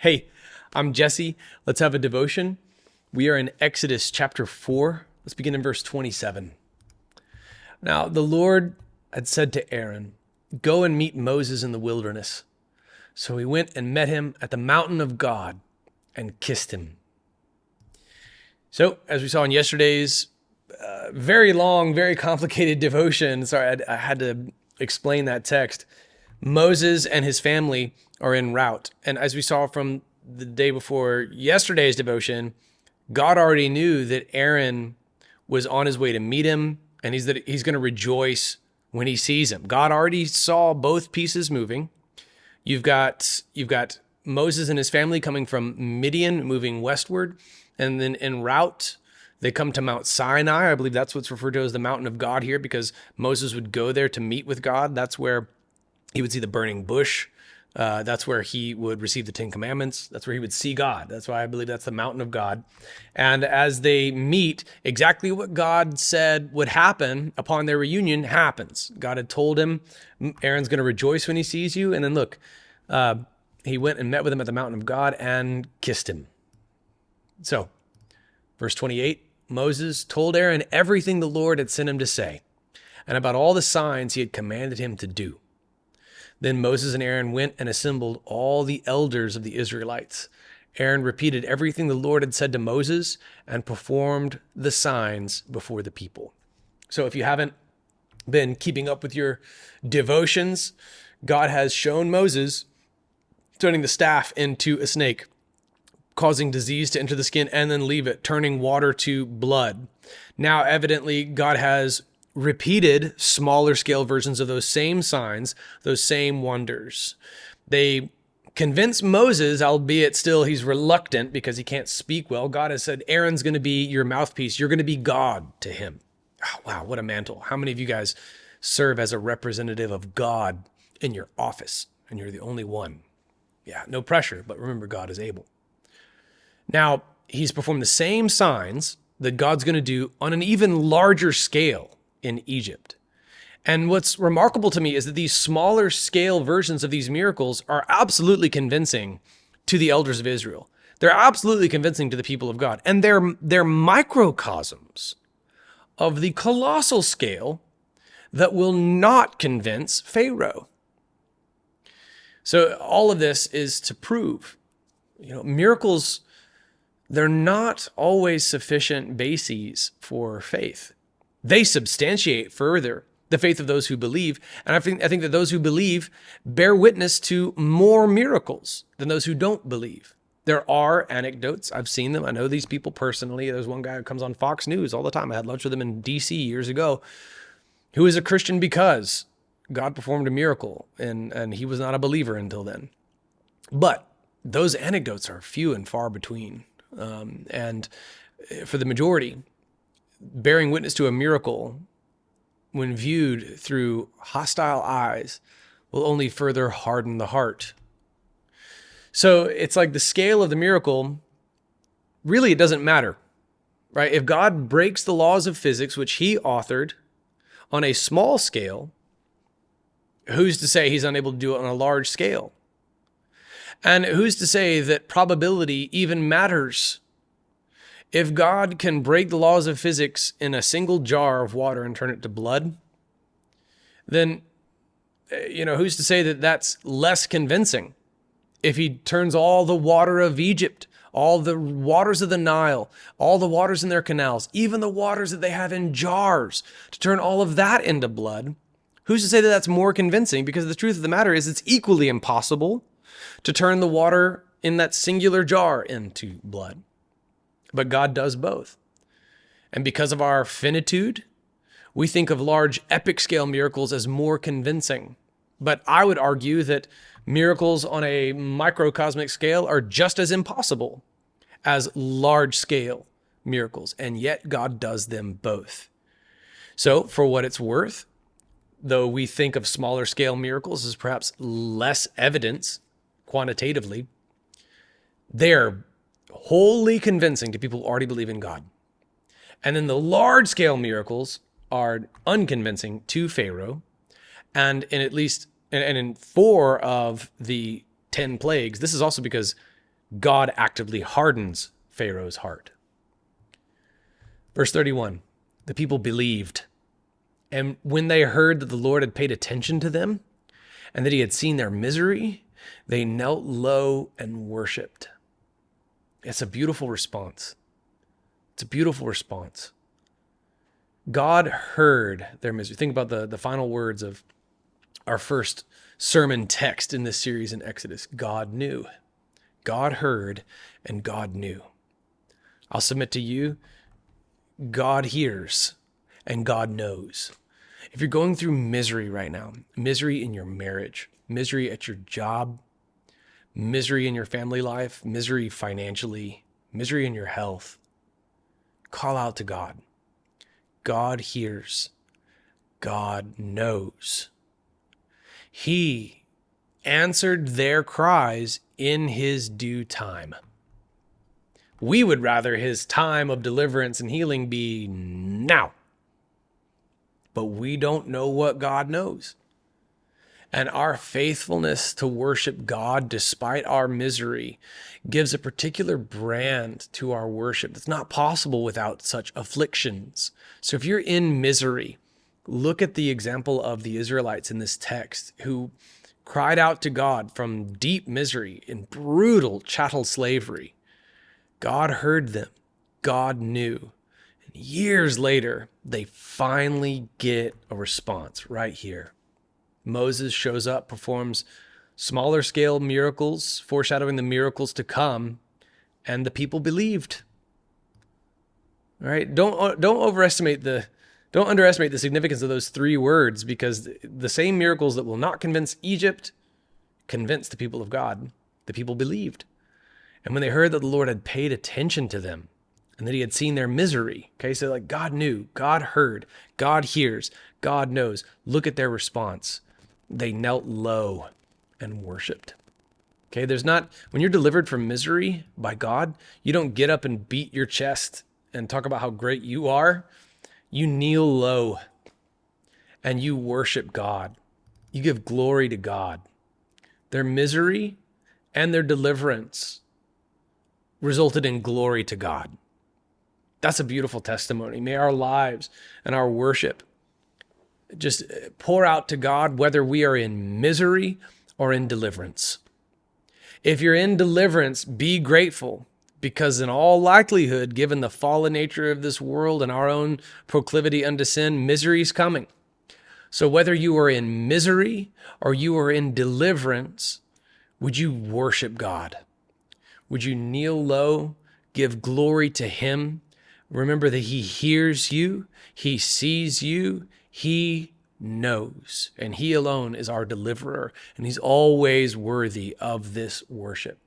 Hey, I'm Jesse. Let's have a devotion. We are in Exodus chapter 4. Let's begin in verse 27. Now, the Lord had said to Aaron, "Go and meet Moses in the wilderness." So he went and met him at the mountain of God and kissed him. So, as we saw in yesterday's very long, very complicated devotion, sorry, I had to explain that text. Moses and his family are en route. And as we saw from the day before yesterday's devotion, God already knew that Aaron was on his way to meet him, and he's going to rejoice when he sees him. God already saw both pieces moving. You've got Moses and his family coming from Midian, moving westward, and then en route they come to Mount Sinai. I believe that's what's referred to as the mountain of God here, because Moses would go there to meet with God. That's where he would see the burning bush. That's where he would receive the Ten Commandments. That's where he would see God. That's why I believe that's the mountain of God. And as they meet, exactly what God said would happen upon their reunion happens. God had told him, Aaron's going to rejoice when he sees you. And then look, he went and met with him at the mountain of God and kissed him. So, verse 28, Moses told Aaron everything the Lord had sent him to say, and about all the signs he had commanded him to do. Then Moses and Aaron went and assembled all the elders of the Israelites. Aaron repeated everything the Lord had said to Moses and performed the signs before the people. So if you haven't been keeping up with your devotions, God has shown Moses turning the staff into a snake, causing disease to enter the skin and then leave it, turning water to blood. Now, evidently, God has repeated smaller scale versions of those same signs, those same wonders. They convince Moses, albeit still he's reluctant because he can't speak well. God has said, Aaron's going to be your mouthpiece. You're going to be God to him. Oh, wow, what a mantle. How many of you guys serve as a representative of God in your office? And you're the only one. Yeah, no pressure, but remember, God is able. Now, he's performed the same signs that God's going to do on an even larger scale in Egypt. And what's remarkable to me is that these smaller scale versions of these miracles are absolutely convincing to the elders of Israel. They're absolutely convincing to the people of God. And they're microcosms of the colossal scale that will not convince Pharaoh. So all of this is to prove, miracles, they're not always sufficient bases for faith. They substantiate further the faith of those who believe. And I think that those who believe bear witness to more miracles than those who don't believe. There are anecdotes. I've seen them. I know these people personally. There's one guy who comes on Fox News all the time. I had lunch with him in DC years ago, who is a Christian because God performed a miracle and he was not a believer until then. But those anecdotes are few and far between. And for the majority, bearing witness to a miracle when viewed through hostile eyes will only further harden the heart. So it's like the scale of the miracle, really it doesn't matter, right? If God breaks the laws of physics, which he authored on a small scale, who's to say he's unable to do it on a large scale? And who's to say that probability even matters? If God can break the laws of physics in a single jar of water and turn it to blood, then, who's to say that that's less convincing? If he turns all the water of Egypt, all the waters of the Nile, all the waters in their canals, even the waters that they have in jars, to turn all of that into blood, who's to say that that's more convincing? Because the truth of the matter is it's equally impossible to turn the water in that singular jar into blood. But God does both. And because of our finitude, we think of large epic scale miracles as more convincing. But I would argue that miracles on a microcosmic scale are just as impossible as large scale miracles. And yet God does them both. So for what it's worth, though we think of smaller scale miracles as perhaps less evidence quantitatively, they're wholly convincing to people who already believe in God. And then the large scale miracles are unconvincing to Pharaoh. And in 4 of the 10 plagues, this is also because God actively hardens Pharaoh's heart. Verse 31, the people believed. And when they heard that the Lord had paid attention to them and that he had seen their misery, they knelt low and worshiped. It's a beautiful response. It's a beautiful response. God heard their misery. Think about the final words of our first sermon text in this series in Exodus. God knew. God heard and God knew. I'll submit to you, God hears and God knows. If you're going through misery right now, misery in your marriage, misery at your job, misery in your family life, misery financially, misery in your health, call out to God. God hears. God knows. He answered their cries in his due time. We would rather his time of deliverance and healing be now. But we don't know what God knows. And our faithfulness to worship God despite our misery gives a particular brand to our worship that's not possible without such afflictions. So if you're in misery, look at the example of the Israelites in this text who cried out to God from deep misery in brutal chattel slavery. God heard them. God knew. And years later, they finally get a response right here. Moses shows up, performs smaller scale miracles, foreshadowing the miracles to come, and the people believed. All right, don't underestimate the significance of those three words, because the same miracles that will not convince Egypt convinced the people of God. The people believed. And when they heard that the Lord had paid attention to them and that he had seen their misery, okay, so like God knew, God heard, God hears, God knows. Look at their response. They knelt low and worshiped. Okay, when you're delivered from misery by God, you don't get up and beat your chest and talk about how great you are. You kneel low and you worship God. You give glory to God. Their misery and their deliverance resulted in glory to God. That's a beautiful testimony. May our lives and our worship just pour out to God, whether we are in misery or in deliverance. If you're in deliverance, be grateful, because in all likelihood, given the fallen nature of this world and our own proclivity unto sin, misery is coming. So whether you are in misery or you are in deliverance, would you worship God? Would you kneel low, give glory to him? Remember that he hears you, he sees you, he knows, and he alone is our deliverer, and he's always worthy of this worship.